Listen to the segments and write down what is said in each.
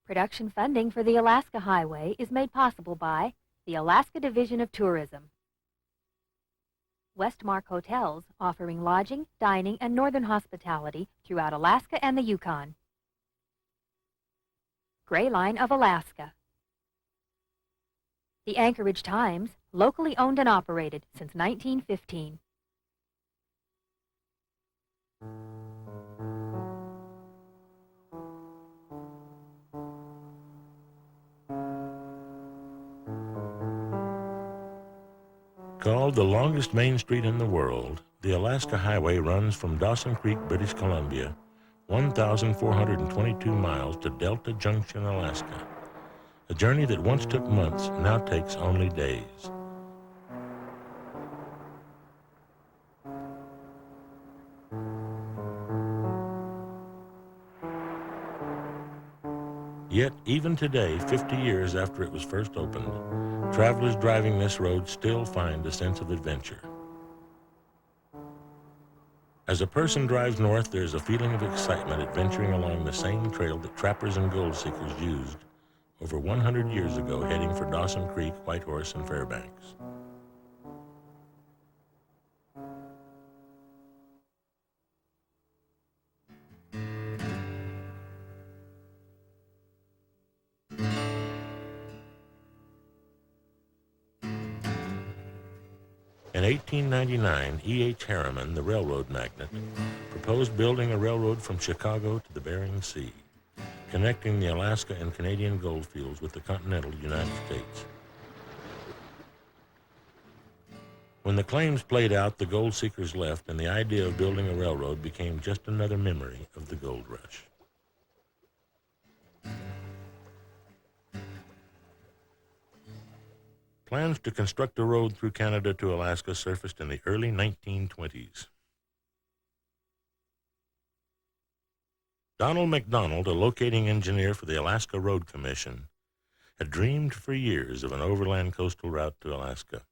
Production funding for the Alaska Highway is made possible by the Alaska Division of Tourism, Westmark Hotels offering lodging, dining, and northern hospitality throughout Alaska and the Yukon, Gray Line of Alaska, the Anchorage Times, locally owned and operated since 1915. Called the longest main street in the world, the Alaska Highway runs from Dawson Creek, British Columbia, 1,422 miles to Delta Junction, Alaska. A journey that once took months now takes only days. Yet, even today, 50 years after it was first opened, travelers driving this road still find a sense of adventure. As a person drives north, there's a feeling of excitement at venturing along the same trail that trappers and gold seekers used over 100 years ago, heading for Dawson Creek, Whitehorse, and Fairbanks. In 1899, E.H. Harriman, the railroad magnate, proposed building a railroad from Chicago to the Bering Sea, connecting the Alaska and Canadian gold fields with the continental United States. When the claims played out, the gold seekers left, and the idea of building a railroad became just another memory of the gold rush. Plans to construct a road through Canada to Alaska surfaced in the early 1920s. Donald MacDonald, a locating engineer for the Alaska Road Commission, had dreamed for years of an overland coastal route to Alaska.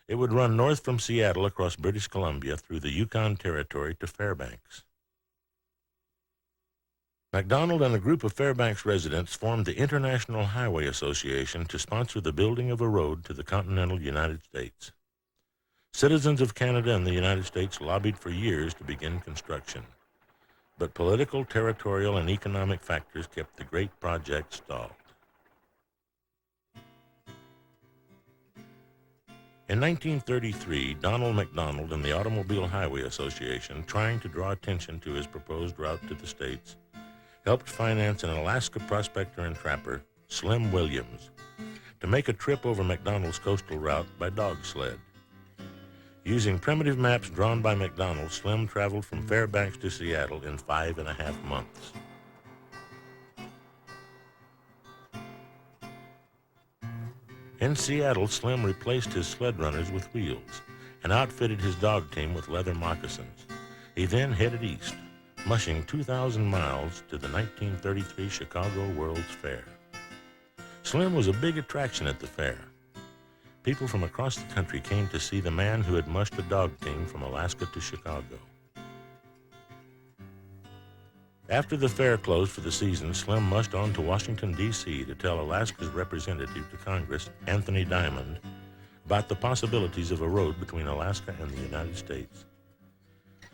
It would run north from Seattle across British Columbia through the Yukon Territory to Fairbanks. MacDonald and a group of Fairbanks residents formed the International Highway Association to sponsor the building of a road to the continental United States. Citizens of Canada and the United States lobbied for years to begin construction, but political, territorial, and economic factors kept the great project stalled. In 1933, Donald MacDonald and the Automobile Highway Association, trying to draw attention to his proposed route to the States, helped finance an Alaska prospector and trapper, Slim Williams, to make a trip over MacDonald's coastal route by dog sled. Using primitive maps drawn by MacDonald, Slim traveled from Fairbanks to Seattle in 5.5 months. In Seattle, Slim replaced his sled runners with wheels and outfitted his dog team with leather moccasins. He then headed east, mushing 2,000 miles to the 1933 Chicago World's Fair. Slim was a big attraction at the fair. People from across the country came to see the man who had mushed a dog team from Alaska to Chicago. After the fair closed for the season, Slim mushed on to Washington, D.C. to tell Alaska's representative to Congress, Anthony Diamond, about the possibilities of a road between Alaska and the United States.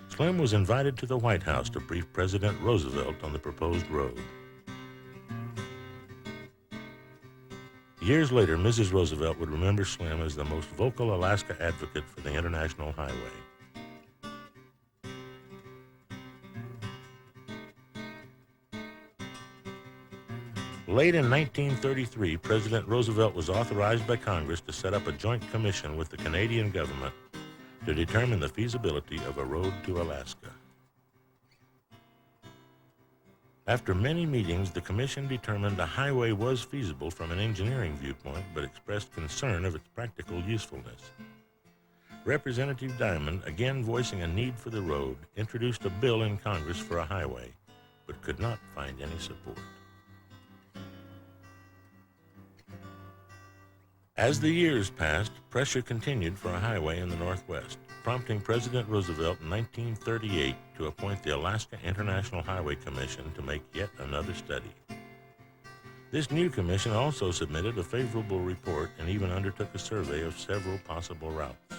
Slim was invited to the White House to brief President Roosevelt on the proposed road. Years later, Mrs. Roosevelt would remember Slim as the most vocal Alaska advocate for the International Highway. Late in 1933, President Roosevelt was authorized by Congress to set up a joint commission with the Canadian government to determine the feasibility of a road to Alaska. After many meetings, the commission determined a highway was feasible from an engineering viewpoint, but expressed concern of its practical usefulness. Representative Diamond, again voicing a need for the road, introduced a bill in Congress for a highway, but could not find any support. As the years passed, pressure continued for a highway in the Northwest, prompting President Roosevelt in 1938 to appoint the Alaska International Highway Commission to make yet another study. This new commission also submitted a favorable report and even undertook a survey of several possible routes.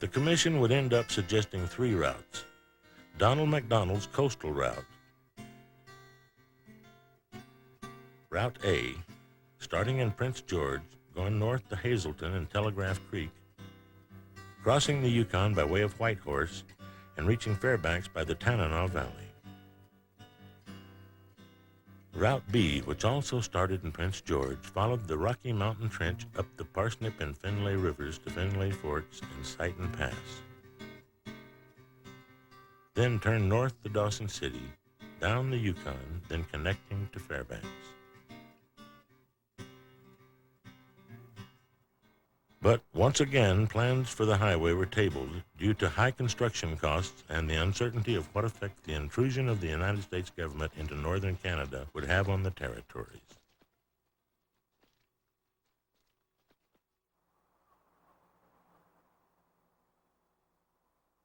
The commission would end up suggesting 3 routes. Donald MacDonald's coastal route. Route A, starting in Prince George, going north to Hazleton and Telegraph Creek, crossing the Yukon by way of Whitehorse, and reaching Fairbanks by the Tanana Valley. Route B, which also started in Prince George, followed the Rocky Mountain Trench up the Parsnip and Finlay Rivers to Finlay Forks and Sighton Pass. Then turned north to Dawson City, down the Yukon, then connecting to Fairbanks. But once again, plans for the highway were tabled due to high construction costs and the uncertainty of what effect the intrusion of the United States government into northern Canada would have on the territories.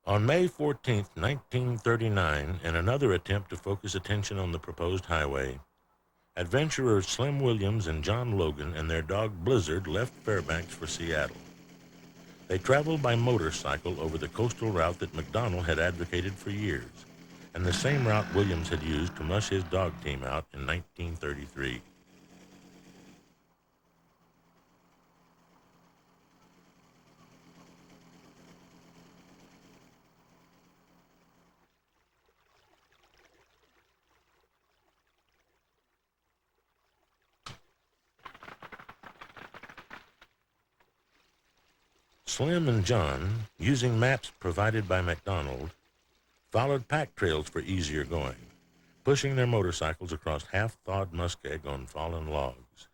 On May 14, 1939, in another attempt to focus attention on the proposed highway, adventurers Slim Williams and John Logan and their dog Blizzard left Fairbanks for Seattle. They traveled by motorcycle over the coastal route that MacDonald had advocated for years, and the same route Williams had used to mush his dog team out in 1933. Slim and John, using maps provided by MacDonald, followed pack trails for easier going, pushing their motorcycles across half-thawed muskeg on fallen logs,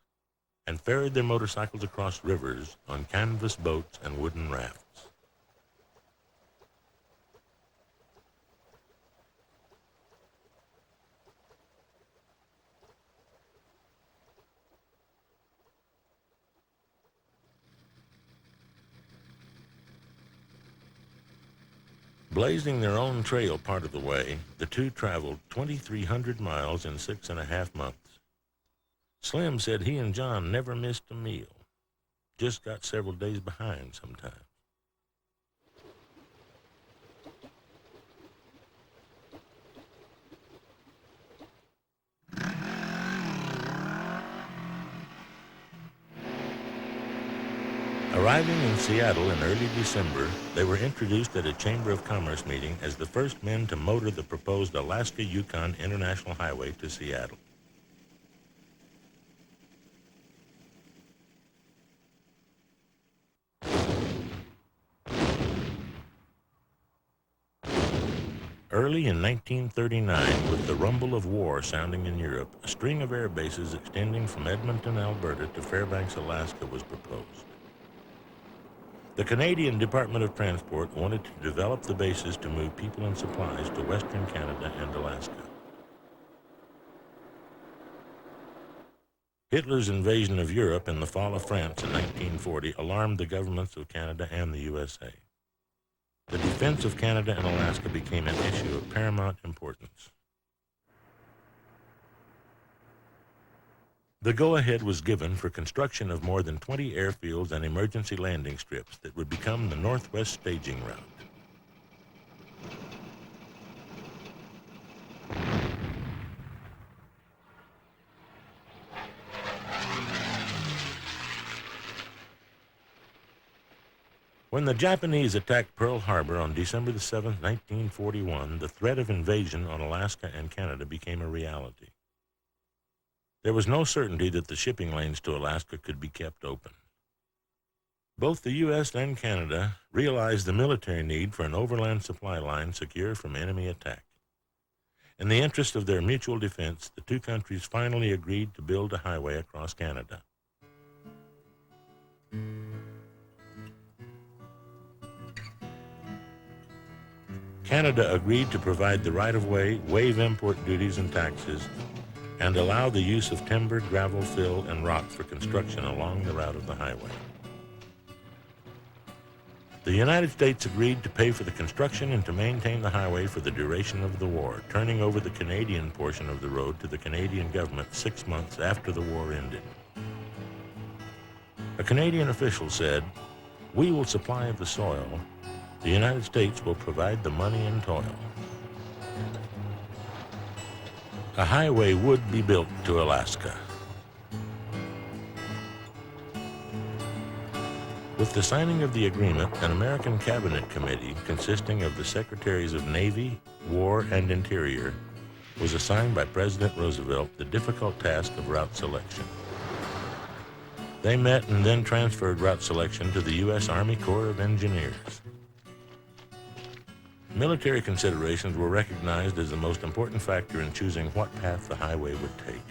and ferried their motorcycles across rivers on canvas boats and wooden rafts. Blazing their own trail part of the way, the two traveled 2,300 miles in 6.5 months. Slim said he and John never missed a meal, just got several days behind sometimes. Arriving in Seattle in early December, they were introduced at a Chamber of Commerce meeting as the first men to motor the proposed Alaska-Yukon International Highway to Seattle. Early in 1939, with the rumble of war sounding in Europe, a string of air bases extending from Edmonton, Alberta to Fairbanks, Alaska was proposed. The Canadian Department of Transport wanted to develop the bases to move people and supplies to Western Canada and Alaska. Hitler's invasion of Europe and the fall of France in 1940 alarmed the governments of Canada and the USA. The defense of Canada and Alaska became an issue of paramount importance. The go-ahead was given for construction of more than 20 airfields and emergency landing strips that would become the Northwest staging route. When the Japanese attacked Pearl Harbor on December 7, 1941, the threat of invasion on Alaska and Canada became a reality. There was no certainty that the shipping lanes to Alaska could be kept open. Both the U.S. and Canada realized the military need for an overland supply line secure from enemy attack. In the interest of their mutual defense, the two countries finally agreed to build a highway across Canada. Canada agreed to provide the right-of-way, waive import duties and taxes, and allow the use of timber, gravel, fill, and rock for construction along the route of the highway. The United States agreed to pay for the construction and to maintain the highway for the duration of the war, turning over the Canadian portion of the road to the Canadian government 6 months after the war ended. A Canadian official said, "We will supply the soil. The United States will provide the money and toil." A highway would be built to Alaska. With the signing of the agreement, an American cabinet committee consisting of the Secretaries of Navy, War, and Interior was assigned by President Roosevelt the difficult task of route selection. They met and then transferred route selection to the U.S. Army Corps of Engineers. Military considerations were recognized as the most important factor in choosing what path the highway would take.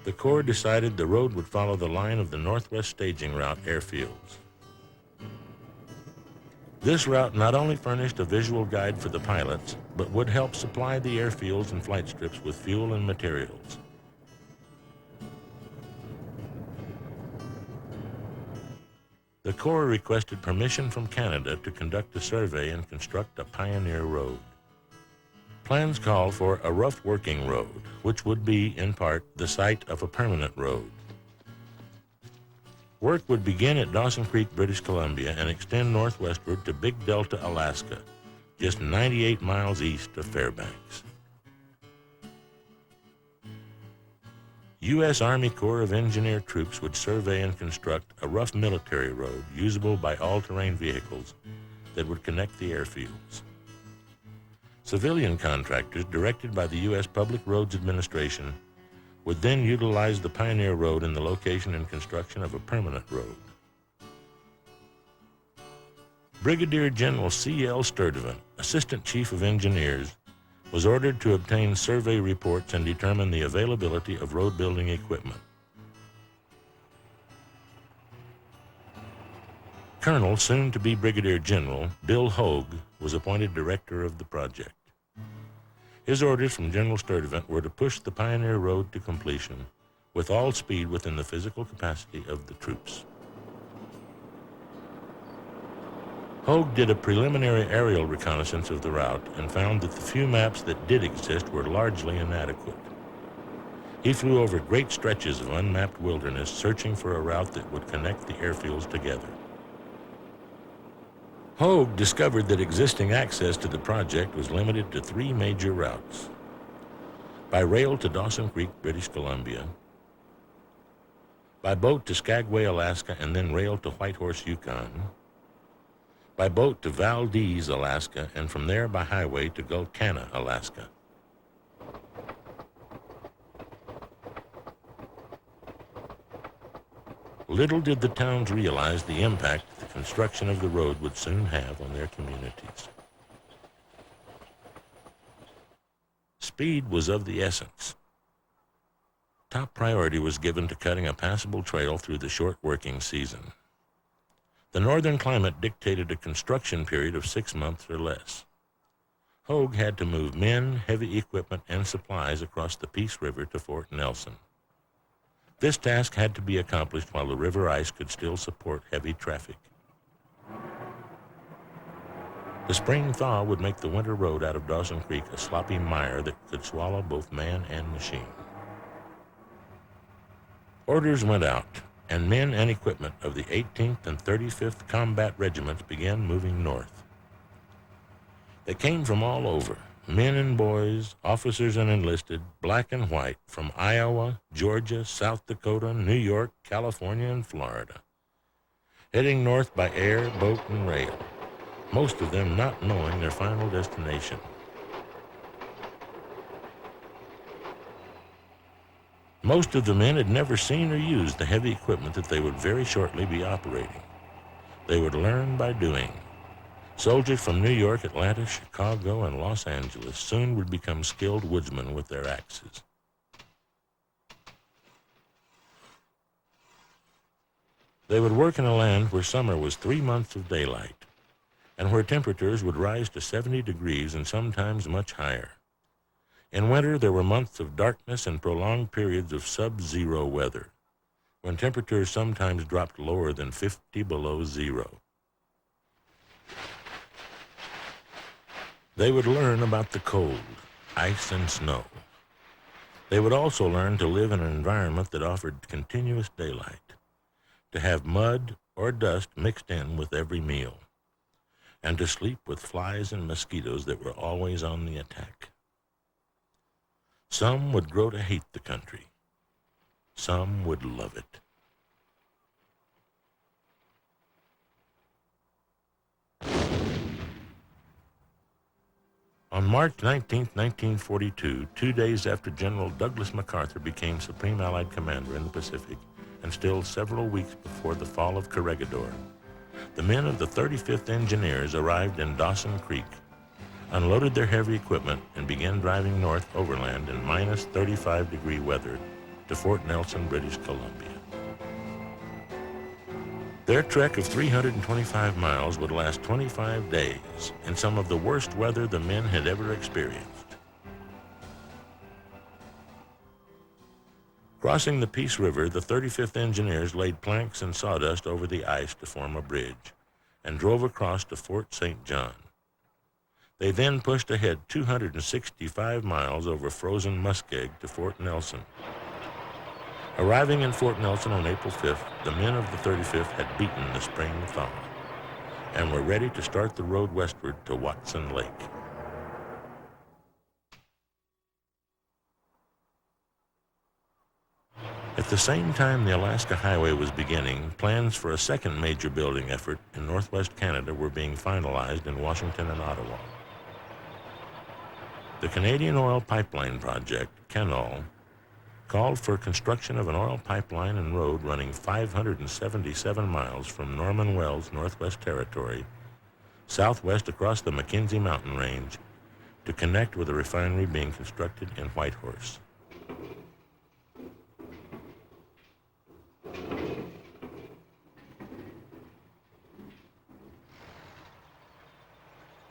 The Corps decided the road would follow the line of the Northwest Staging Route airfields. This route not only furnished a visual guide for the pilots, but would help supply the airfields and flight strips with fuel and materials. The Corps requested permission from Canada to conduct a survey and construct a pioneer road. Plans called for a rough working road, which would be, in part, the site of a permanent road. Work would begin at Dawson Creek, British Columbia, and extend northwestward to Big Delta, Alaska, just 98 miles east of Fairbanks. U.S. Army Corps of Engineer troops would survey and construct a rough military road usable by all-terrain vehicles that would connect the airfields. Civilian contractors, directed by the U.S. Public Roads Administration, would then utilize the Pioneer Road in the location and construction of a permanent road. Brigadier General C.L. Sturdivant, Assistant Chief of Engineers, was ordered to obtain survey reports and determine the availability of road-building equipment. Colonel, soon to be Brigadier General, Bill Hogue, was appointed director of the project. His orders from General Sturdivant were to push the Pioneer Road to completion with all speed within the physical capacity of the troops. Hogue did a preliminary aerial reconnaissance of the route and found that the few maps that did exist were largely inadequate. He flew over great stretches of unmapped wilderness, searching for a route that would connect the airfields together. Hogue discovered that existing access to the project was limited to 3 major routes: by rail to Dawson Creek, British Columbia, by boat to Skagway, Alaska, and then rail to Whitehorse, Yukon, by boat to Valdez, Alaska, and from there by highway to Gulkana, Alaska. Little did the towns realize the impact the construction of the road would soon have on their communities. Speed was of the essence. Top priority was given to cutting a passable trail through the short working season. The northern climate dictated a construction period of 6 months or less. Hogue had to move men, heavy equipment, and supplies across the Peace River to Fort Nelson. This task had to be accomplished while the river ice could still support heavy traffic. The spring thaw would make the winter road out of Dawson Creek a sloppy mire that could swallow both man and machine. Orders went out, and men and equipment of the 18th and 35th Combat Regiments began moving north. They came from all over, men and boys, officers and enlisted, black and white, from Iowa, Georgia, South Dakota, New York, California, and Florida, heading north by air, boat, and rail, most of them not knowing their final destination. Most of the men had never seen or used the heavy equipment that they would very shortly be operating. They would learn by doing. Soldiers from New York, Atlanta, Chicago, and Los Angeles soon would become skilled woodsmen with their axes. They would work in a land where summer was 3 months of daylight, and where temperatures would rise to 70 degrees and sometimes much higher. In winter, there were months of darkness and prolonged periods of sub-zero weather, when temperatures sometimes dropped lower than 50 below zero. They would learn about the cold, ice and snow. They would also learn to live in an environment that offered continuous daylight, to have mud or dust mixed in with every meal, and to sleep with flies and mosquitoes that were always on the attack. Some would grow to hate the country. Some would love it. On March 19, 1942, 2 days after General Douglas MacArthur became Supreme Allied Commander in the Pacific, and still several weeks before the fall of Corregidor, the men of the 35th Engineers arrived in Dawson Creek, unloaded their heavy equipment, and began driving north overland in minus 35-degree weather to Fort Nelson, British Columbia. Their trek of 325 miles would last 25 days in some of the worst weather the men had ever experienced. Crossing the Peace River, the 35th Engineers laid planks and sawdust over the ice to form a bridge and drove across to Fort St. John. They then pushed ahead 265 miles over frozen muskeg to Fort Nelson. Arriving in Fort Nelson on April 5th, the men of the 35th had beaten the spring thaw and were ready to start the road westward to Watson Lake. At the same time the Alaska Highway was beginning, plans for a second major building effort in northwest Canada were being finalized in Washington and Ottawa. The Canadian Oil Pipeline Project, CANOL, called for construction of an oil pipeline and road running 577 miles from Norman Wells, Northwest Territory, southwest across the Mackenzie Mountain Range, to connect with a refinery being constructed in Whitehorse.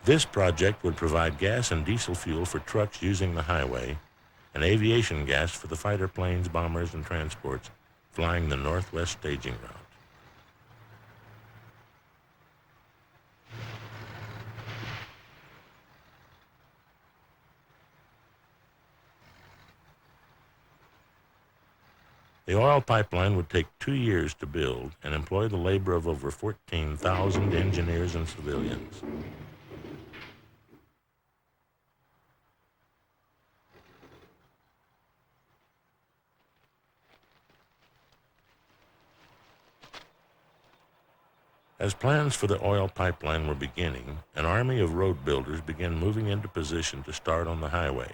This project would provide gas and diesel fuel for trucks using the highway, and aviation gas for the fighter planes, bombers, and transports flying the Northwest staging route. The oil pipeline would take 2 years to build and employ the labor of over 14,000 engineers and civilians. As plans for the oil pipeline were beginning, an army of road builders began moving into position to start on the highway.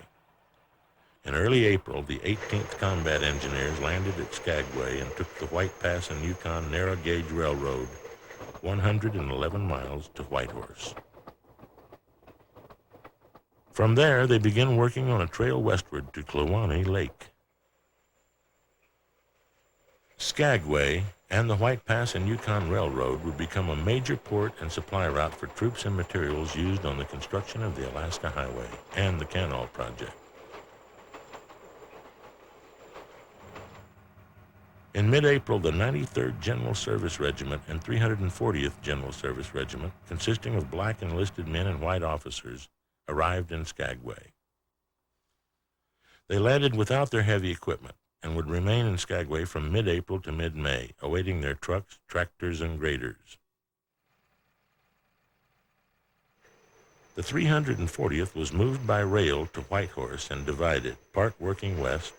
In early April, the 18th Combat Engineers landed at Skagway and took the White Pass and Yukon Narrow Gauge Railroad 111 miles to Whitehorse. From there, they began working on a trail westward to Kluane Lake. Skagway and the White Pass and Yukon Railroad would become a major port and supply route for troops and materials used on the construction of the Alaska Highway and the CANOL project. In mid-April, the 93rd General Service Regiment and 340th General Service Regiment, consisting of black enlisted men and white officers, arrived in Skagway. They landed without their heavy equipment and would remain in Skagway from mid-April to mid-May, awaiting their trucks, tractors, and graders. The 340th was moved by rail to Whitehorse and divided, part working west,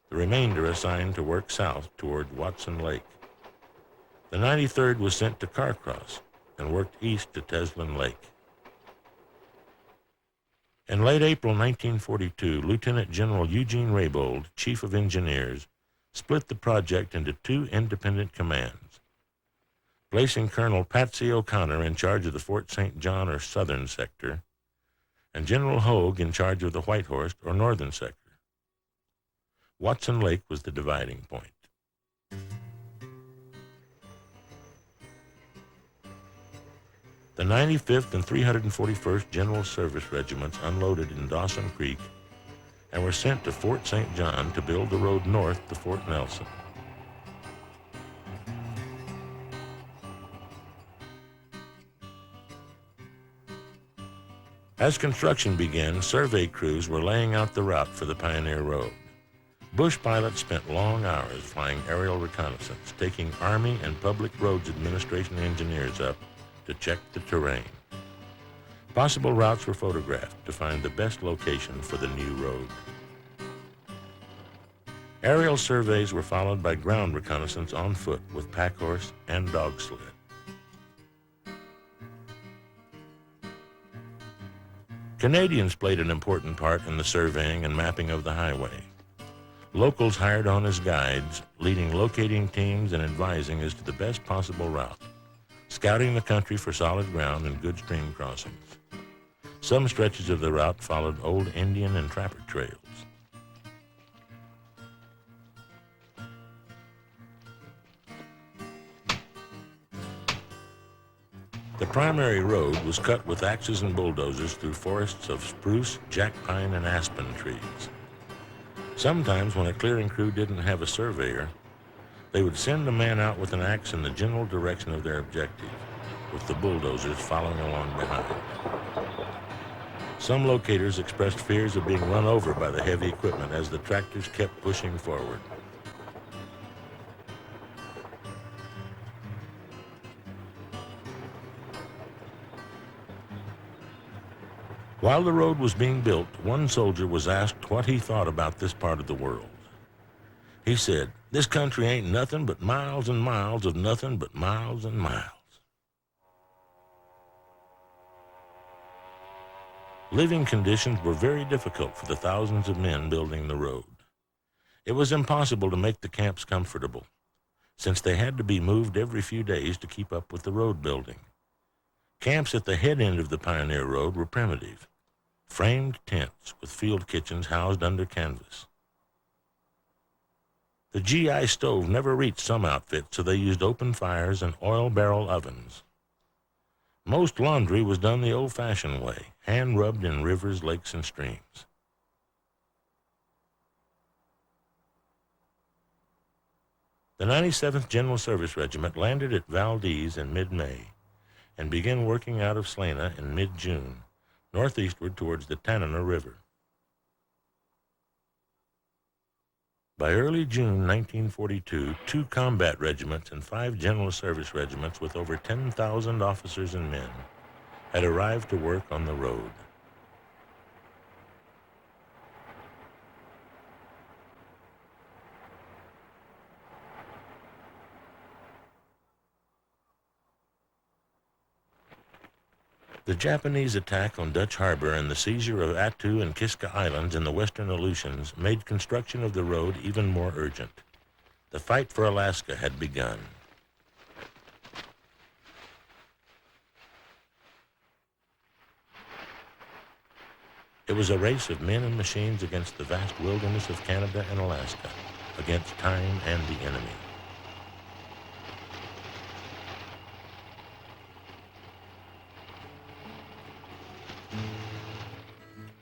the remainder assigned to work south toward Watson Lake. The 93rd was sent to Carcross and worked east to Teslin Lake. In late April 1942, Lieutenant General Eugene Raybould, Chief of Engineers, split the project into two independent commands, placing Colonel Patsy O'Connor in charge of the Fort St. John or southern sector, and General Hogue in charge of the Whitehorse or northern sector. Watson Lake was the dividing point. The 95th and 341st General Service Regiments unloaded in Dawson Creek and were sent to Fort St. John to build the road north to Fort Nelson. As construction began, survey crews were laying out the route for the Pioneer Road. Bush pilots spent long hours flying aerial reconnaissance, taking Army and Public Roads Administration engineers up to check the terrain. Possible routes were photographed to find the best location for the new road. Aerial surveys were followed by ground reconnaissance on foot with pack horse and dog sled. Canadians played an important part in the surveying and mapping of the highway. Locals hired on as guides, leading locating teams and advising as to the best possible route, scouting the country for solid ground and good stream crossings. Some stretches of the route followed old Indian and trapper trails. The primary road was cut with axes and bulldozers through forests of spruce, jack pine, and aspen trees. Sometimes when a clearing crew didn't have a surveyor, they would send a man out with an axe in the general direction of their objective, with the bulldozers following along behind. Some locators expressed fears of being run over by the heavy equipment as the tractors kept pushing forward. While the road was being built, one soldier was asked what he thought about this part of the world. He said, "This country ain't nothing but miles and miles of nothing but miles and miles." Living conditions were very difficult for the thousands of men building the road. It was impossible to make the camps comfortable, since they had to be moved every few days to keep up with the road building. Camps at the head end of the Pioneer Road were primitive, framed tents with field kitchens housed under canvas. The GI stove never reached some outfits, so they used open fires and oil barrel ovens. Most laundry was done the old-fashioned way, hand-rubbed in rivers, lakes, and streams. The 97th General Service Regiment landed at Valdez in mid-May and began working out of Salina in mid-June, northeastward towards the Tanana River. By early June 1942, 2 combat regiments and 5 general service regiments with over 10,000 officers and men had arrived to work on the road. The Japanese attack on Dutch Harbor and the seizure of Attu and Kiska Islands in the western Aleutians made construction of the road even more urgent. The fight for Alaska had begun. It was a race of men and machines against the vast wilderness of Canada and Alaska, against time and the enemy.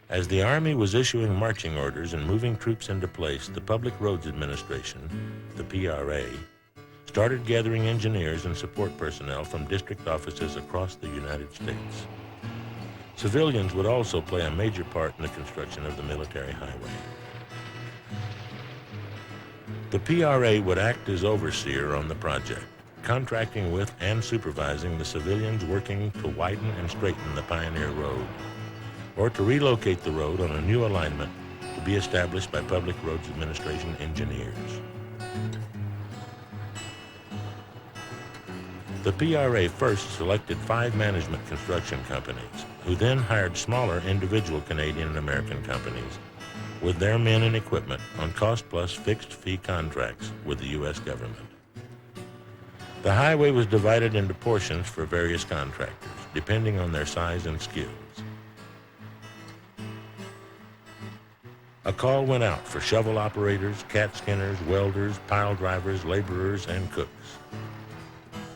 As the Army was issuing marching orders and moving troops into place, the Public Roads Administration, the PRA, started gathering engineers and support personnel from district offices across the United States. Civilians would also play a major part in the construction of the military highway. The PRA would act as overseer on the project, contracting with and supervising the civilians working to widen and straighten the Pioneer Road, or to relocate the road on a new alignment to be established by Public Roads Administration engineers. The PRA first selected 5 management construction companies, who then hired smaller individual Canadian and American companies with their men and equipment on cost-plus fixed-fee contracts with the U.S. government. The highway was divided into portions for various contractors, depending on their size and skills. A call went out for shovel operators, cat skinners, welders, pile drivers, laborers, and cooks.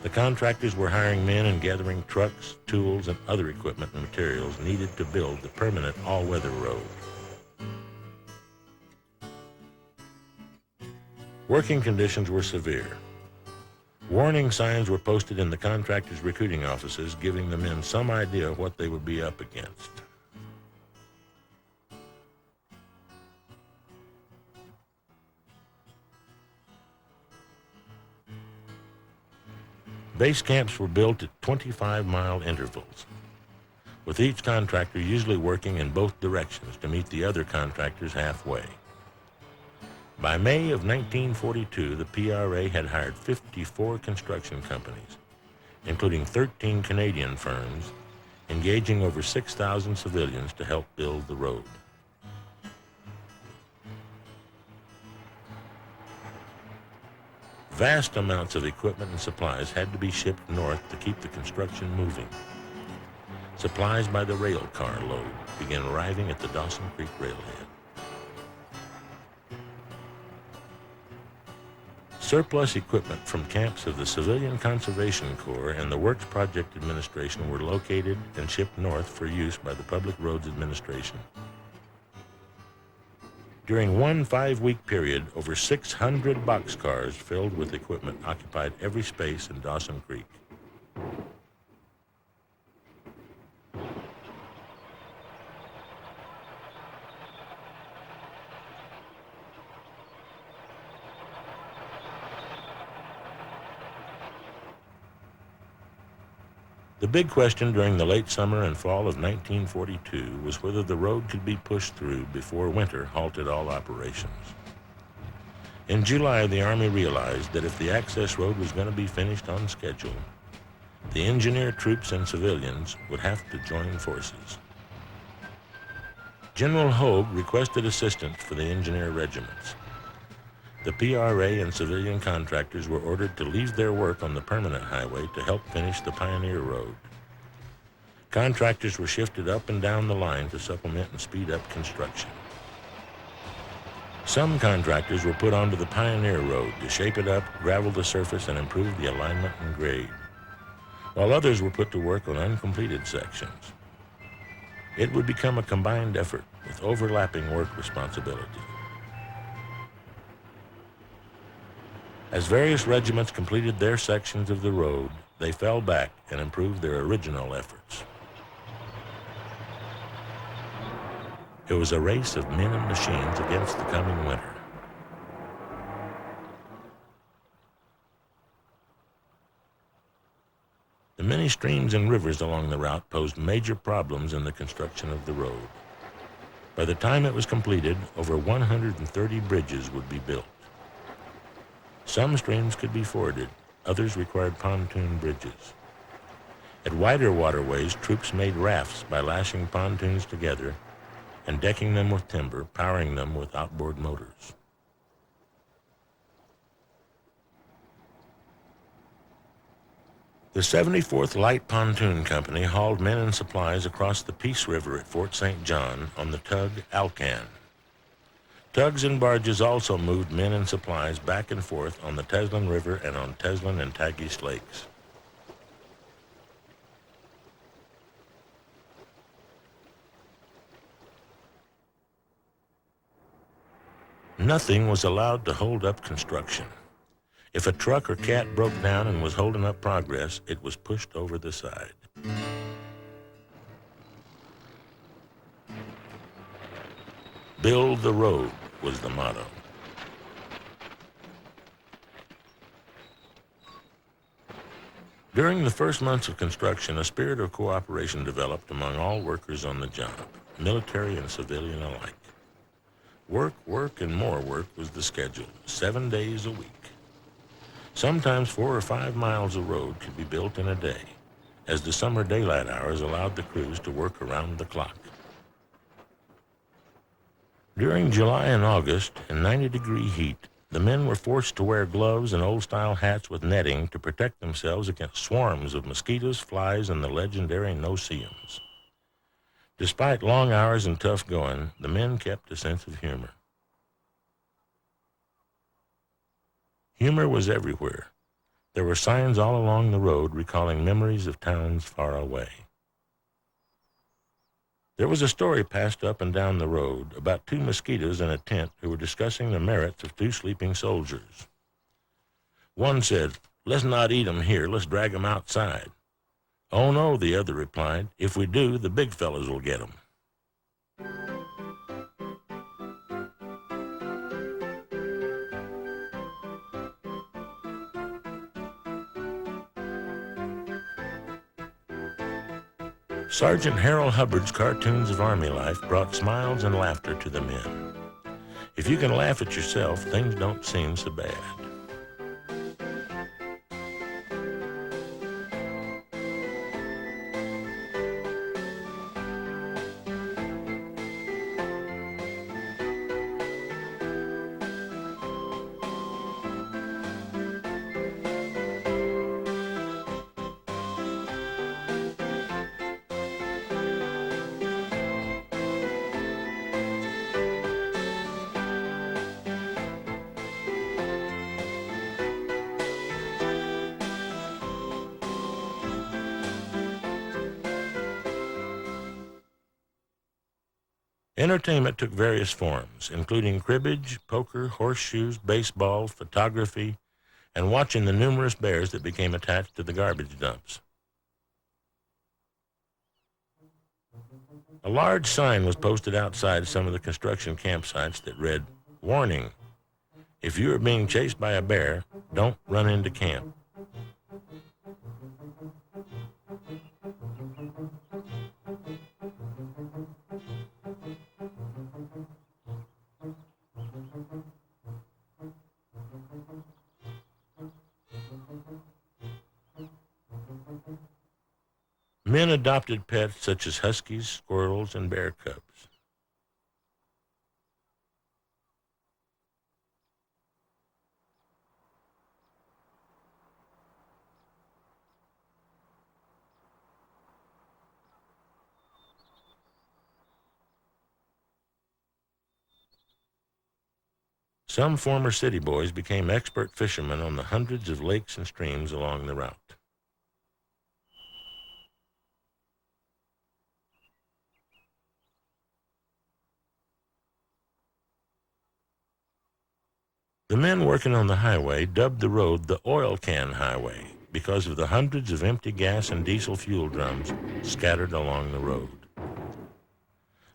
The contractors were hiring men and gathering trucks, tools, and other equipment and materials needed to build the permanent all-weather road. Working conditions were severe. Warning signs were posted in the contractors' recruiting offices, giving the men some idea of what they would be up against. Base camps were built at 25-mile intervals, with each contractor usually working in both directions to meet the other contractors halfway. By May of 1942, the PRA had hired 54 construction companies, including 13 Canadian firms, engaging over 6,000 civilians to help build the road. Vast amounts of equipment and supplies had to be shipped north to keep the construction moving. Supplies by the rail car load began arriving at the Dawson Creek railhead. Surplus equipment from camps of the Civilian Conservation Corps and the Works Project Administration were located and shipped north for use by the Public Roads Administration. During one 5-week period, over 600 boxcars filled with equipment occupied every space in Dawson Creek. The big question during the late summer and fall of 1942 was whether the road could be pushed through before winter halted all operations. In July, the Army realized that if the access road was going to be finished on schedule, the engineer troops and civilians would have to join forces. General Hogue requested assistance for the engineer regiments. The PRA and civilian contractors were ordered to leave their work on the permanent highway to help finish the Pioneer Road. Contractors were shifted up and down the line to supplement and speed up construction. Some contractors were put onto the Pioneer Road to shape it up, gravel the surface, and improve the alignment and grade, while others were put to work on uncompleted sections. It would become a combined effort with overlapping work responsibility. As various regiments completed their sections of the road, they fell back and improved their original efforts. It was a race of men and machines against the coming winter. The many streams and rivers along the route posed major problems in the construction of the road. By the time it was completed, over 130 bridges would be built. Some streams could be forded, others required pontoon bridges. At wider waterways, troops made rafts by lashing pontoons together and decking them with timber, powering them with outboard motors. The 74th Light Pontoon Company hauled men and supplies across the Peace River at Fort St. John on the tug Alcan. Tugs and barges also moved men and supplies back and forth on the Teslin River and on Teslin and Tagish Lakes. Nothing was allowed to hold up construction. If a truck or cat broke down and was holding up progress, it was pushed over the side. Build the road was the motto. During the first months of construction, a spirit of cooperation developed among all workers on the job, military and civilian alike. Work, work, and more work was the schedule, 7 days a week. Sometimes 4 or 5 miles of road could be built in a day, as the summer daylight hours allowed the crews to work around the clock. During July and August, in 90-degree heat, the men were forced to wear gloves and old-style hats with netting to protect themselves against swarms of mosquitoes, flies, and the legendary no-see-ums. Despite long hours and tough going, the men kept a sense of humor. Humor was everywhere. There were signs all along the road recalling memories of towns far away. There was a story passed up and down the road about 2 mosquitoes in a tent who were discussing the merits of 2 sleeping soldiers. One said, "Let's not eat 'em here, let's drag 'em outside." "Oh no," the other replied, "if we do, the big fellas will get 'em." Sergeant Harold Hubbard's cartoons of Army life brought smiles and laughter to the men. If you can laugh at yourself, things don't seem so bad. Entertainment took various forms, including cribbage, poker, horseshoes, baseball, photography, and watching the numerous bears that became attached to the garbage dumps. A large sign was posted outside some of the construction campsites that read, "Warning, if you are being chased by a bear, don't run into camp." Men adopted pets such as huskies, squirrels, and bear cubs. Some former city boys became expert fishermen on the hundreds of lakes and streams along the route. The men working on the highway dubbed the road the Oil Can Highway because of the hundreds of empty gas and diesel fuel drums scattered along the road.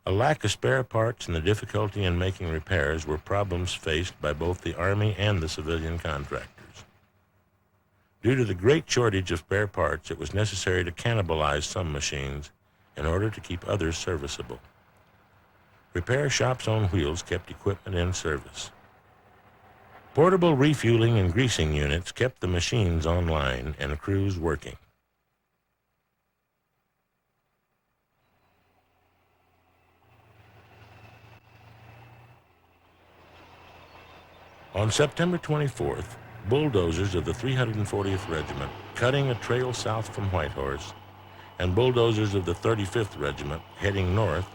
A lack of spare parts and the difficulty in making repairs were problems faced by both the Army and the civilian contractors. Due to the great shortage of spare parts, it was necessary to cannibalize some machines in order to keep others serviceable. Repair shops on wheels kept equipment in service. Portable refueling and greasing units kept the machines online and crews working. On September 24th, bulldozers of the 340th Regiment, cutting a trail south from Whitehorse, and bulldozers of the 35th Regiment, heading north,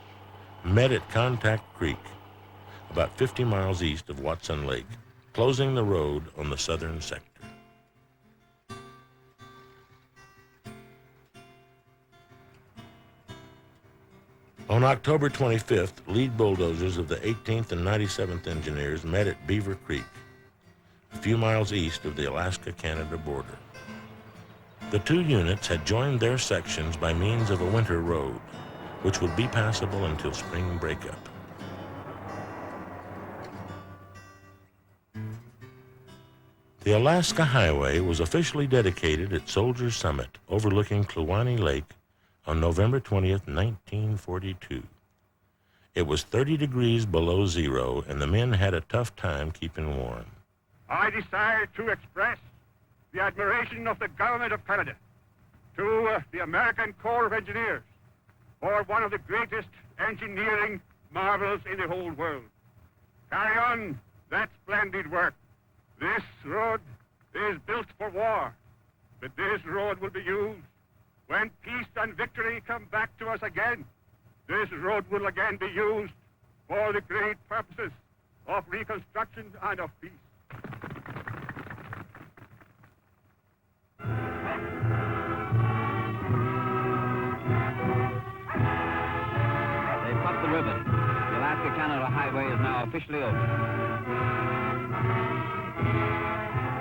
met at Contact Creek, about 50 miles east of Watson Lake, closing the road on the southern sector. On October 25th, lead bulldozers of the 18th and 97th Engineers met at Beaver Creek, a few miles east of the Alaska-Canada border. The two units had joined their sections by means of a winter road, which would be passable until spring breakup. The Alaska Highway was officially dedicated at Soldiers Summit, overlooking Kluane Lake, on November 20th, 1942. It was 30 degrees below zero, and the men had a tough time keeping warm. I desire to express the admiration of the Government of Canada to the American Corps of Engineers for one of the greatest engineering marvels in the whole world. Carry on that splendid work. This road is built for war, but this road will be used when peace and victory come back to us again. This road will again be used for the great purposes of reconstruction and of peace. They've cut the ribbon. The Alaska-Canada Highway is now officially open.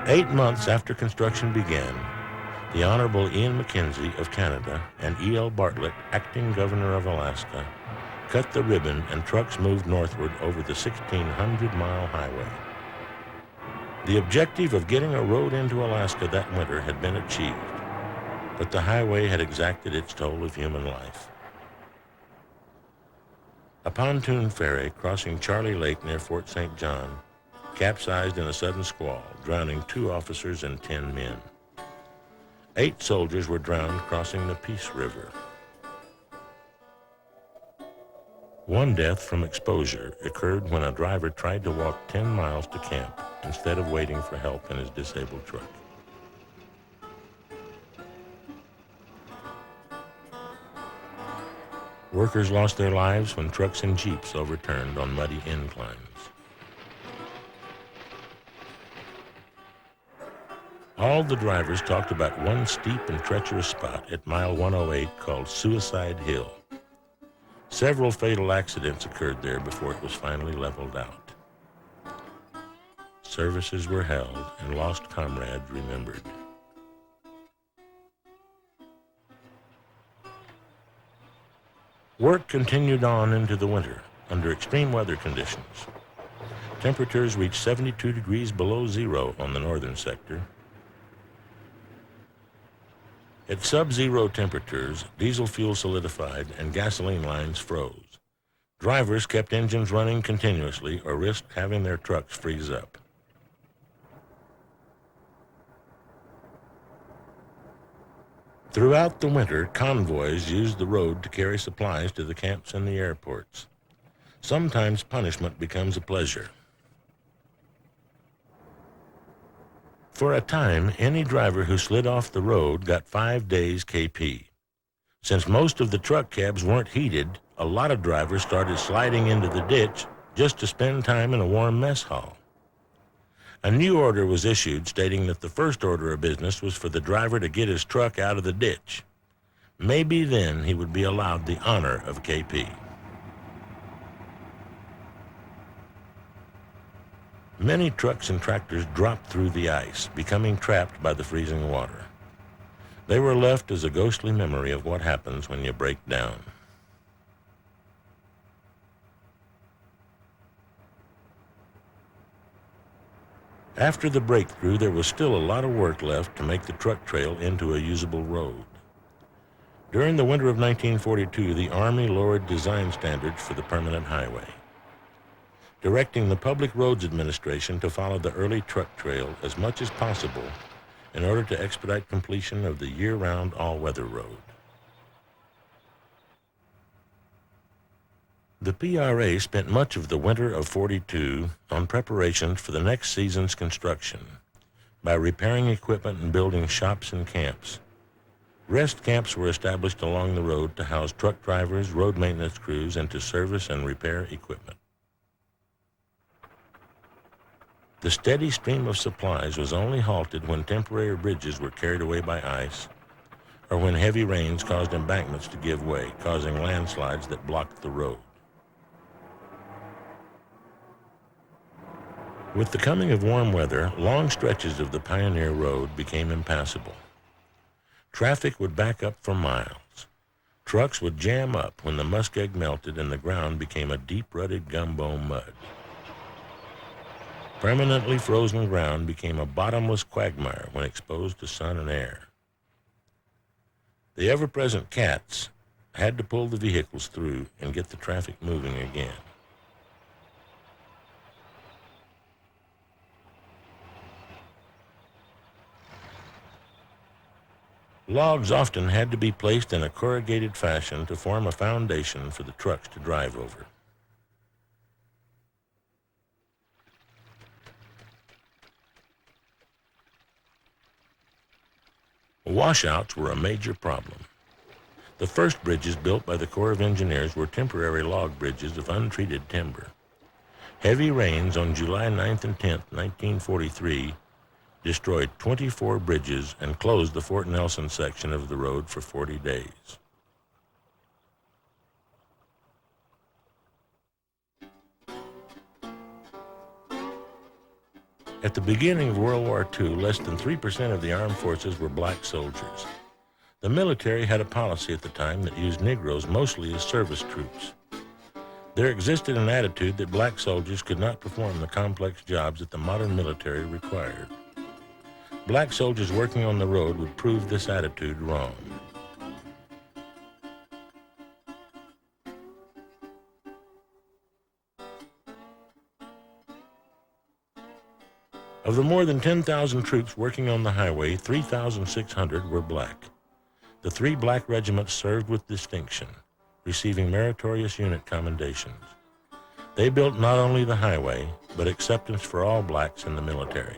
8 months after construction began, the Honorable Ian McKenzie of Canada and E.L. Bartlett, acting governor of Alaska, cut the ribbon and trucks moved northward over the 1,600-mile highway. The objective of getting a road into Alaska that winter had been achieved, but the highway had exacted its toll of human life. A pontoon ferry crossing Charlie Lake near Fort St. John capsized in a sudden squall, drowning 2 officers and 10 men. 8 soldiers were drowned crossing the Peace River. One death from exposure occurred when a driver tried to walk 10 miles to camp instead of waiting for help in his disabled truck. Workers lost their lives when trucks and jeeps overturned on muddy inclines. All the drivers talked about one steep and treacherous spot at mile 108 called Suicide Hill. Several fatal accidents occurred there before it was finally leveled out. Services were held and lost comrades remembered. Work continued on into the winter under extreme weather conditions. Temperatures reached 72 degrees below zero on the northern sector. At sub-zero temperatures, diesel fuel solidified and gasoline lines froze. Drivers kept engines running continuously or risked having their trucks freeze up. Throughout the winter, convoys used the road to carry supplies to the camps and the airports. Sometimes punishment becomes a pleasure. For a time, any driver who slid off the road got 5 days KP. Since most of the truck cabs weren't heated, a lot of drivers started sliding into the ditch just to spend time in a warm mess hall. A new order was issued stating that the first order of business was for the driver to get his truck out of the ditch. Maybe then he would be allowed the honor of KP. Many trucks and tractors dropped through the ice, becoming trapped by the freezing water. They were left as a ghostly memory of what happens when you break down. After the breakthrough, there was still a lot of work left to make the truck trail into a usable road. During the winter of 1942, the Army lowered design standards for the permanent highway, directing the Public Roads Administration to follow the early truck trail as much as possible in order to expedite completion of the year-round all-weather road. The PRA spent much of the winter of '42 on preparations for the next season's construction by repairing equipment and building shops and camps. Rest camps were established along the road to house truck drivers, road maintenance crews, and to service and repair equipment. The steady stream of supplies was only halted when temporary bridges were carried away by ice or when heavy rains caused embankments to give way, causing landslides that blocked the road. With the coming of warm weather, long stretches of the Pioneer Road became impassable. Traffic would back up for miles. Trucks would jam up when the muskeg melted and the ground became a deep-rutted gumbo mud. Permanently frozen ground became a bottomless quagmire when exposed to sun and air. The ever-present cats had to pull the vehicles through and get the traffic moving again. Logs often had to be placed in a corrugated fashion to form a foundation for the trucks to drive over. Washouts were a major problem. The first bridges built by the Corps of Engineers were temporary log bridges of untreated timber. Heavy rains on July 9th and 10th, 1943, destroyed 24 bridges and closed the Fort Nelson section of the road for 40 days. At the beginning of World War II, less than 3% of the armed forces were black soldiers. The military had a policy at the time that used Negroes mostly as service troops. There existed an attitude that black soldiers could not perform the complex jobs that the modern military required. Black soldiers working on the road would prove this attitude wrong. Of the more than 10,000 troops working on the highway, 3,600 were black. The 3 black regiments served with distinction, receiving meritorious unit commendations. They built not only the highway, but acceptance for all blacks in the military.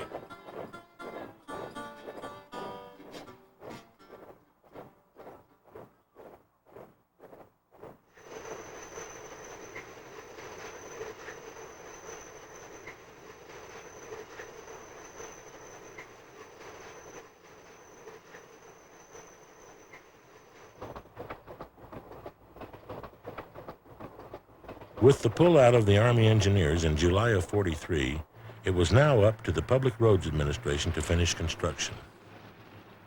With the pullout of the Army engineers in July of '43, it was now up to the Public Roads Administration to finish construction.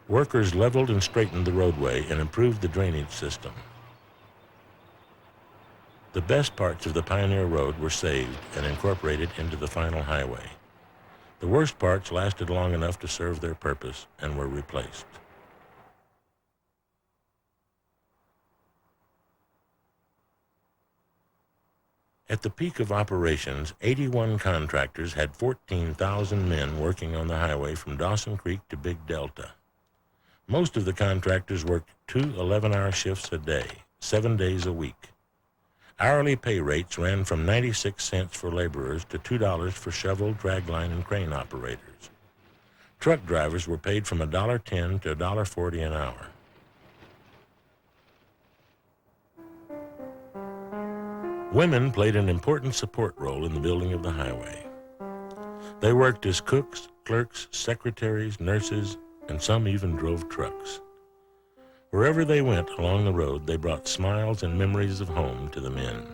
Workers leveled and straightened the roadway and improved the drainage system. The best parts of the Pioneer Road were saved and incorporated into the final highway. The worst parts lasted long enough to serve their purpose and were replaced. At the peak of operations, 81 contractors had 14,000 men working on the highway from Dawson Creek to Big Delta. Most of the contractors worked 2 11-hour shifts a day, 7 days a week. Hourly pay rates ran from 96 cents for laborers to $2 for shovel, dragline, and crane operators. Truck drivers were paid from $1.10 to $1.40 an hour. Women played an important support role in the building of the highway. They worked as cooks, clerks, secretaries, nurses, and some even drove trucks. Wherever they went along the road, they brought smiles and memories of home to the men.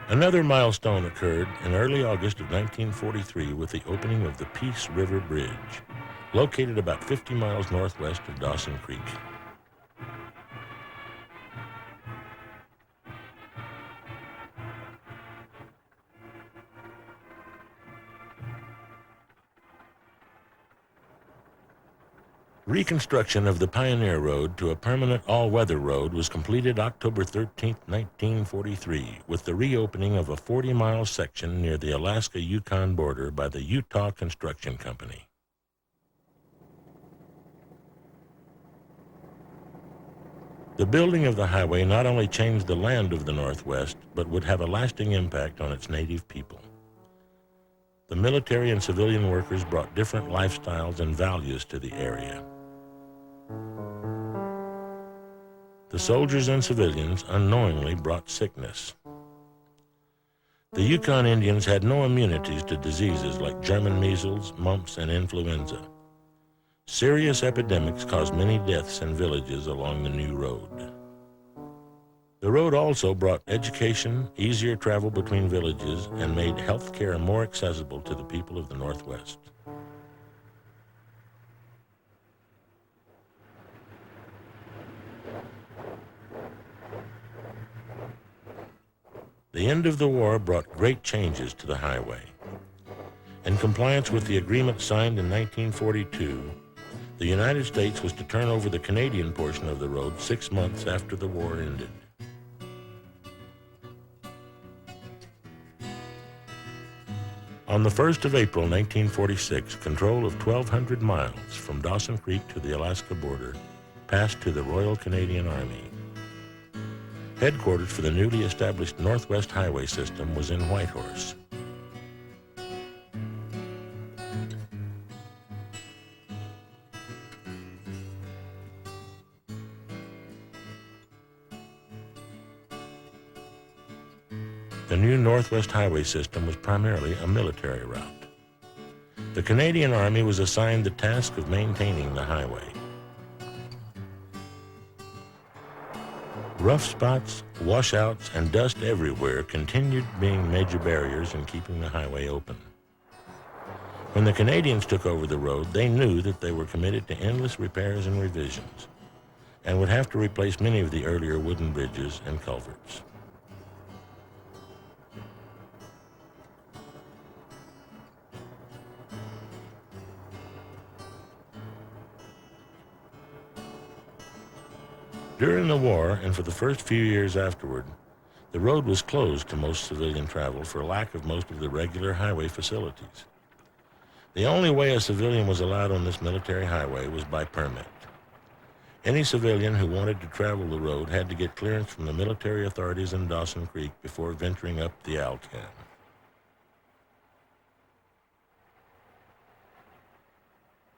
Another milestone occurred in early August of 1943 with the opening of the Peace River Bridge, located about 50 miles northwest of Dawson Creek. Reconstruction of the Pioneer Road to a permanent all-weather road was completed October 13, 1943, with the reopening of a 40-mile section near the Alaska-Yukon border by the Utah Construction Company. The building of the highway not only changed the land of the Northwest, but would have a lasting impact on its native people. The military and civilian workers brought different lifestyles and values to the area. The soldiers and civilians unknowingly brought sickness. The Yukon Indians had no immunities to diseases like German measles, mumps, and influenza. Serious epidemics caused many deaths in villages along the new road. The road also brought education, easier travel between villages, and made health care more accessible to the people of the Northwest. The end of the war brought great changes to the highway. In compliance with the agreement signed in 1942, the United States was to turn over the Canadian portion of the road 6 months after the war ended. On the 1st of April 1946, control of 1,200 miles from Dawson Creek to the Alaska border passed to the Royal Canadian Army. Headquarters for the newly established Northwest Highway System was in Whitehorse. The new Northwest Highway System was primarily a military route. The Canadian Army was assigned the task of maintaining the highway. Rough spots, washouts, and dust everywhere continued being major barriers in keeping the highway open. When the Canadians took over the road, they knew that they were committed to endless repairs and revisions, and would have to replace many of the earlier wooden bridges and culverts. During the war and for the first few years afterward, the road was closed to most civilian travel for lack of most of the regular highway facilities. The only way a civilian was allowed on this military highway was by permit. Any civilian who wanted to travel the road had to get clearance from the military authorities in Dawson Creek before venturing up the Alcan.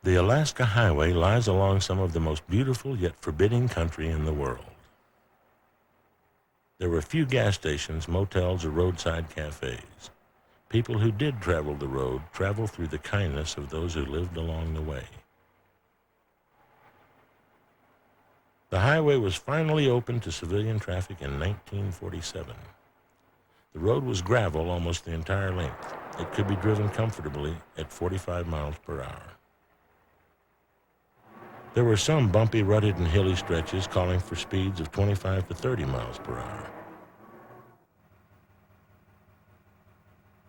The Alaska Highway lies along some of the most beautiful yet forbidding country in the world. There were few gas stations, motels, or roadside cafes. People who did travel the road traveled through the kindness of those who lived along the way. The highway was finally opened to civilian traffic in 1947. The road was gravel almost the entire length. It could be driven comfortably at 45 miles per hour. There were some bumpy, rutted, and hilly stretches calling for speeds of 25 to 30 miles per hour.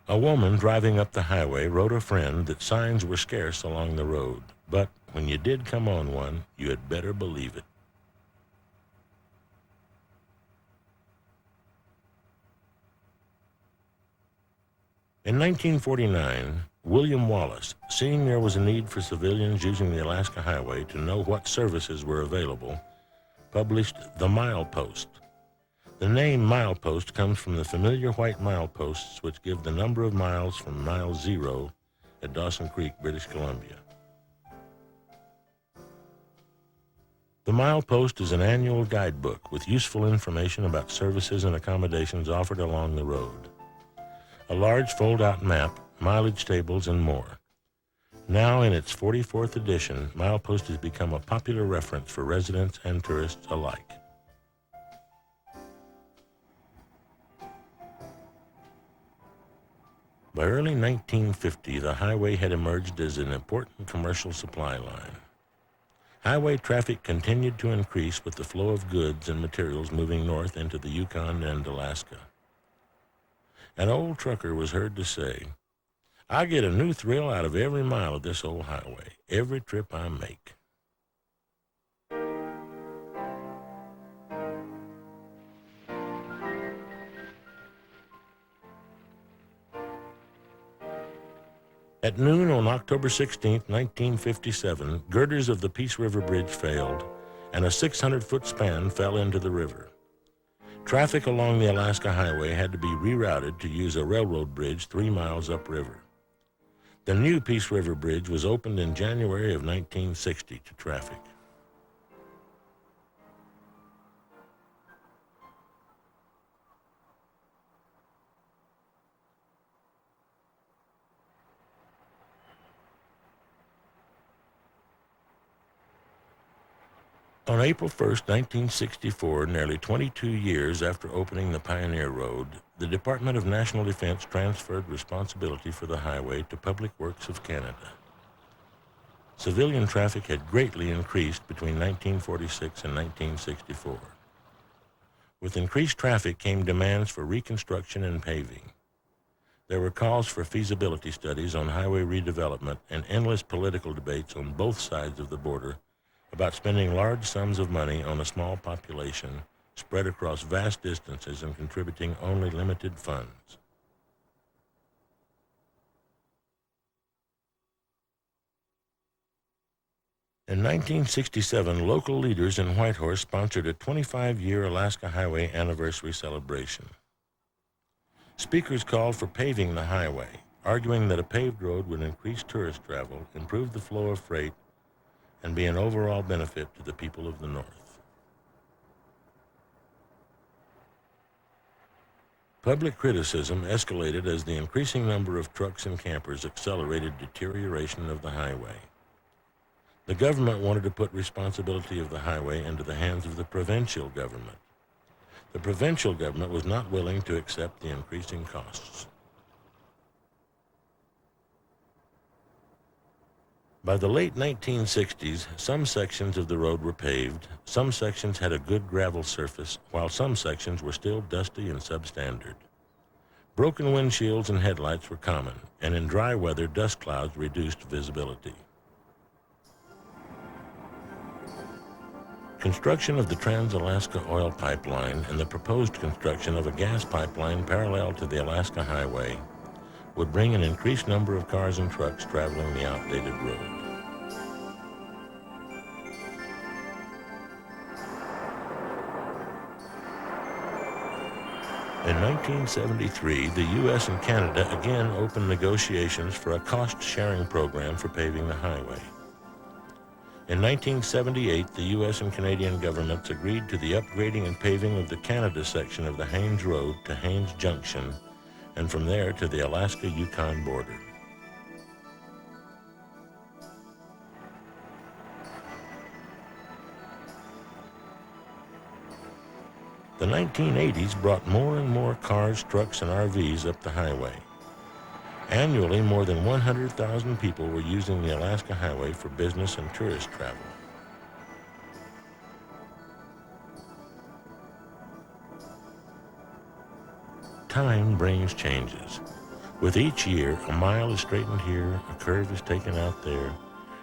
A woman driving up the highway wrote a friend that signs were scarce along the road, but when you did come on one, you had better believe it. In 1949, William Wallace, seeing there was a need for civilians using the Alaska Highway to know what services were available, published The Milepost. The name milepost comes from the familiar white mileposts which give the number of miles from mile 0 at Dawson Creek, British Columbia. The Milepost is an annual guidebook with useful information about services and accommodations offered along the road. A large fold-out map, mileage tables, and more. Now in its 44th edition, Milepost has become a popular reference for residents and tourists alike. By early 1950, the highway had emerged as an important commercial supply line. Highway traffic continued to increase with the flow of goods and materials moving north into the Yukon and Alaska. An old trucker was heard to say, "I get a new thrill out of every mile of this old highway, every trip I make." At noon on October 16, 1957, girders of the Peace River Bridge failed, and a 600-foot span fell into the river. Traffic along the Alaska Highway had to be rerouted to use a railroad bridge 3 miles upriver. The new Peace River Bridge was opened in January of 1960 to traffic. On April 1, 1964, nearly 22 years after opening the Pioneer Road, the Department of National Defense transferred responsibility for the highway to Public Works of Canada. Civilian traffic had greatly increased between 1946 and 1964. With increased traffic came demands for reconstruction and paving. There were calls for feasibility studies on highway redevelopment and endless political debates on both sides of the border about spending large sums of money on a small population spread across vast distances and contributing only limited funds. In 1967, local leaders in Whitehorse sponsored a 25-year Alaska Highway anniversary celebration. Speakers called for paving the highway, arguing that a paved road would increase tourist travel, improve the flow of freight, and be an overall benefit to the people of the North. Public criticism escalated as the increasing number of trucks and campers accelerated deterioration of the highway. The government wanted to put responsibility of the highway into the hands of the provincial government. The provincial government was not willing to accept the increasing costs. By the late 1960s, some sections of the road were paved, some sections had a good gravel surface, while some sections were still dusty and substandard. Broken windshields and headlights were common, and in dry weather, dust clouds reduced visibility. Construction of the Trans-Alaska Oil Pipeline and the proposed construction of a gas pipeline parallel to the Alaska Highway would bring an increased number of cars and trucks traveling the outdated road. In 1973, the U.S. and Canada again opened negotiations for a cost-sharing program for paving the highway. In 1978, the U.S. and Canadian governments agreed to the upgrading and paving of the Canada section of the Haines Road to Haines Junction, and from there to the Alaska-Yukon border. The 1980s brought more and more cars, trucks, and RVs up the highway. Annually, more than 100,000 people were using the Alaska Highway for business and tourist travel. Time brings changes. With each year, a mile is straightened here, a curve is taken out there,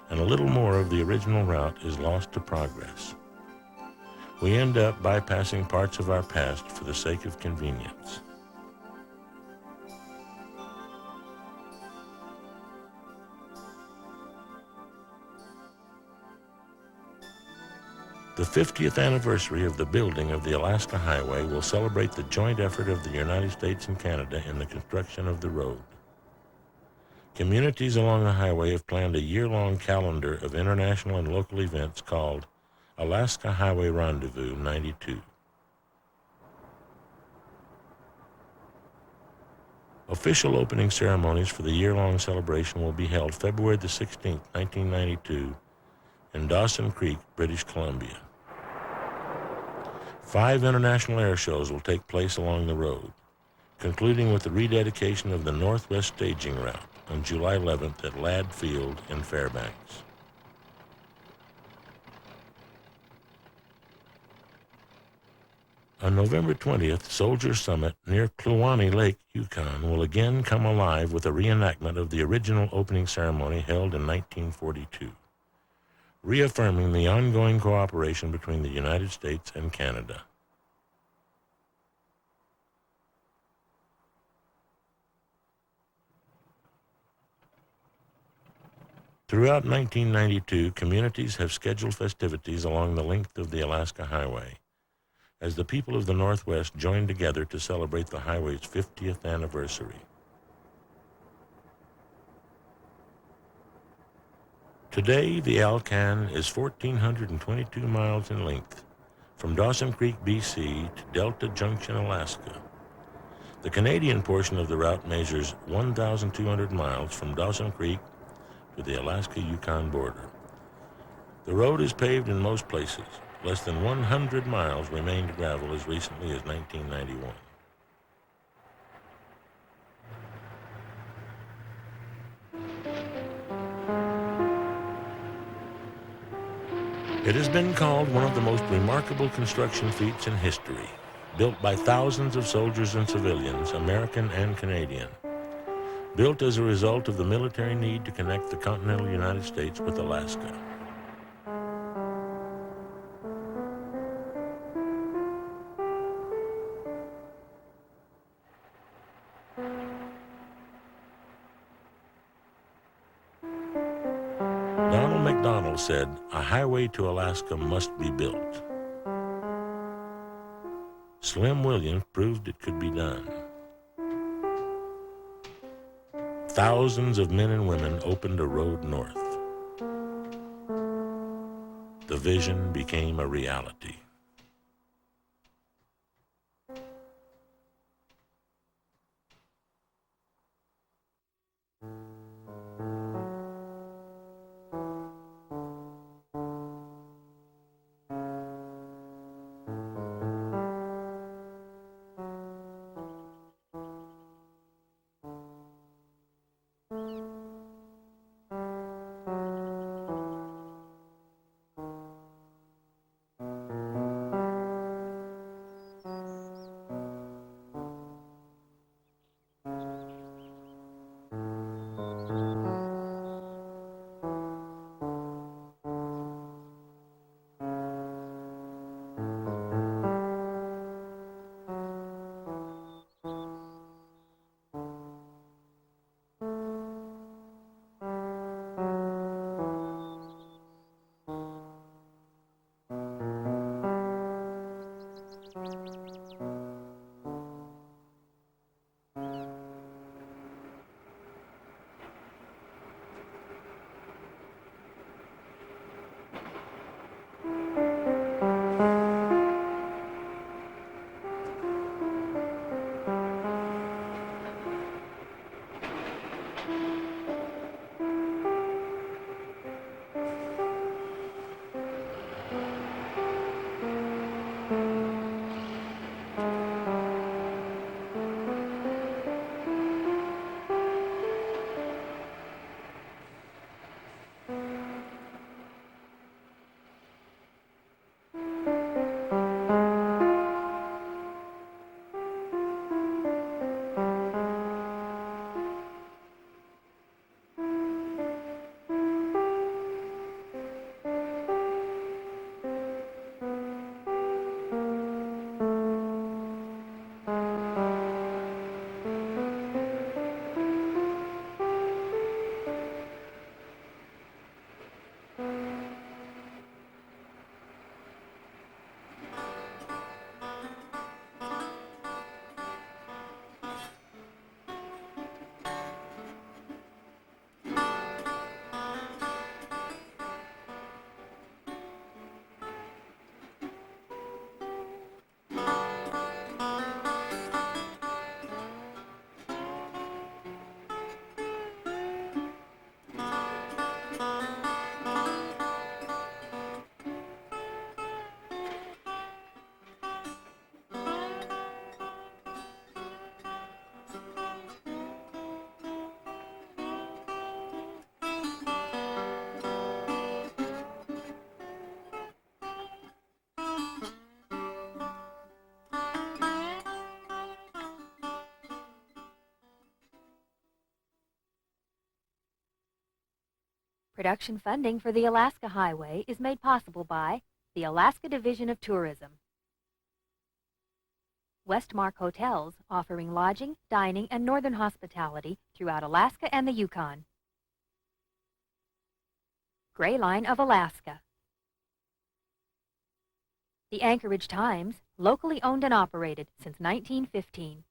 and a little more of the original route is lost to progress. We end up bypassing parts of our past for the sake of convenience. The 50th anniversary of the building of the Alaska Highway will celebrate the joint effort of the United States and Canada in the construction of the road. Communities along the highway have planned a year-long calendar of international and local events called Alaska Highway Rendezvous 92. Official opening ceremonies for the year-long celebration will be held February the 16th, 1992, in Dawson Creek, British Columbia. 5 international air shows will take place along the road, concluding with the rededication of the Northwest Staging Route on July 11th at Ladd Field in Fairbanks. On November 20th, Soldier Summit near Kluane Lake, Yukon, will again come alive with a reenactment of the original opening ceremony held in 1942, reaffirming the ongoing cooperation between the United States and Canada. Throughout 1992, communities have scheduled festivities along the length of the Alaska Highway, as the people of the Northwest join together to celebrate the highway's 50th anniversary. Today, the Alcan is 1,422 miles in length, from Dawson Creek, BC to Delta Junction, Alaska. The Canadian portion of the route measures 1,200 miles from Dawson Creek to the Alaska-Yukon border. The road is paved in most places. Less than 100 miles remained gravel as recently as 1991. It has been called one of the most remarkable construction feats in history, built by thousands of soldiers and civilians, American and Canadian. Built as a result of the military need to connect the continental United States with Alaska. Said, "A highway to Alaska must be built." Slim Williams proved it could be done. Thousands of men and women opened a road north. The vision became a reality. Production funding for the Alaska Highway is made possible by the Alaska Division of Tourism. Westmark Hotels, offering lodging, dining, and northern hospitality throughout Alaska and the Yukon. Gray Line of Alaska. The Anchorage Times, locally owned and operated since 1915.